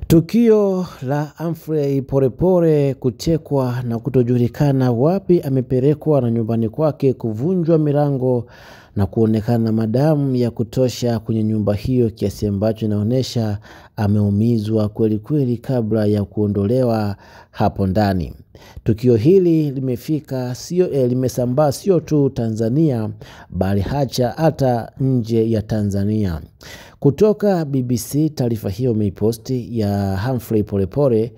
Tukio la Humphrey Polepole kutekwa na kutojulikana wapi amepelekwa na nyumbani kwake kuvunjwa milango na kuonekana madamu ya kutosha kwenye nyumba hiyo, kiasi ambacho inaonyesha ameumizwa kweli kweli kabla ya kuondolewa hapo ndani. Tukio hili limesambaa sio tu Tanzania bali hata nje ya Tanzania. Kutoka BBC, taarifa hiyo imeiposti ya Humphrey Polepole.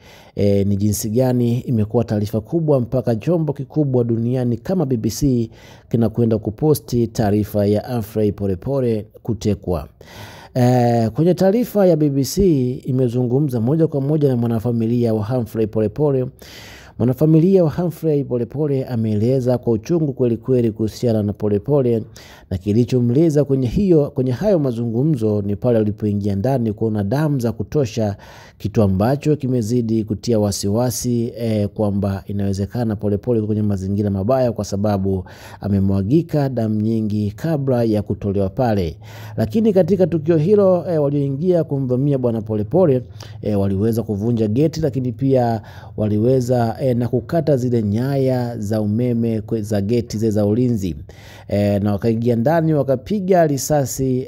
Ni jinsi gani imekuwa taarifa kubwa mpaka chombo kikubwa duniani kama BBC kinakwenda kuposti taarifa ya Humphrey Polepole kutekwa. Kwenye taarifa ya BBC imezungumza moja kwa moja na mwanafamilia wa Humphrey Polepole. Mwanafamilia wa Humphrey Polepole ameeleza kwa uchungu kweli kweli kuhusiana na Polepole, na kilichomleza kwenye hayo mazungumzo ni pale alipoingia ndani kuona damu za kutosha, kitu ambacho kimezidi kutia wasiwasi kwamba inawezekana Polepole kwenye mazingira mabaya kwa sababu amemwagika damu nyingi kabla ya kutolewa pale. Lakini katika tukio hilo walioingia kumvamia bwana Polepole waliweza kuvunja geti, lakini pia waliweza na kukata zile nyaya za umeme za geti za ulinzi, na wakaingia ndani wakapiga risasi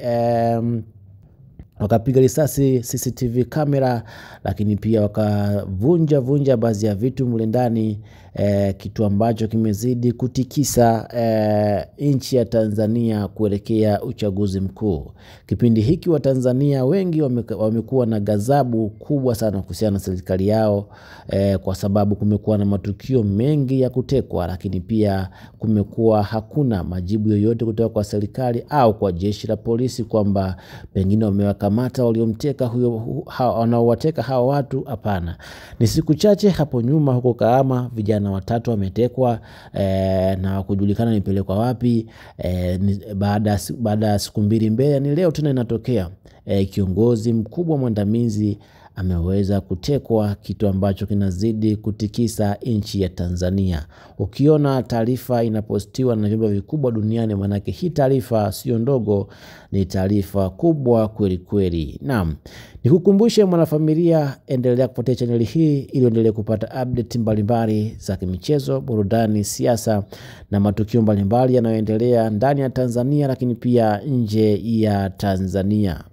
CCTV kamera, lakini pia wakavunja baadhi ya vitu mle ndani, kitu ambacho kimezidi kutikisa nchi ya Tanzania kuelekea uchaguzi mkuu. Kipindi hiki wa Tanzania wengi wamekuwa na ghadhabu kubwa sana kuhusiana na serikali yao, kwa sababu kumekuwa na matukio mengi ya kutekwa, lakini pia kumekuwa hakuna majibu yoyote kutoka kwa serikali au kwa jeshi la polisi kwamba pengine wamewakamata waliomteka wanaowateka hawa watu. Hapana. Ni siku chache hapo nyuma huko Kahama vijana 3 wametekwa na kujulikana nipelekwa wapi. Baada ya siku 2 mbele ni leo tena inatokea kiongozi mkubwa mwandamizi ameweza kutekwa, kitu ambacho kinazidi kutikisa nchi ya Tanzania. Ukiona taarifa inapostiwa na vyombo vikubwa duniani, manake hii taarifa sio ndogo, ni taarifa kubwa kweli kweli. Naam, nikukumbushe mwanafamilia, endelea kufuatia channel hii ili uendelee kupata update mbalimbali za kimichezo, burudani, siasa na matukio mbalimbali yanayoendelea ndani ya Tanzania lakini pia nje ya Tanzania.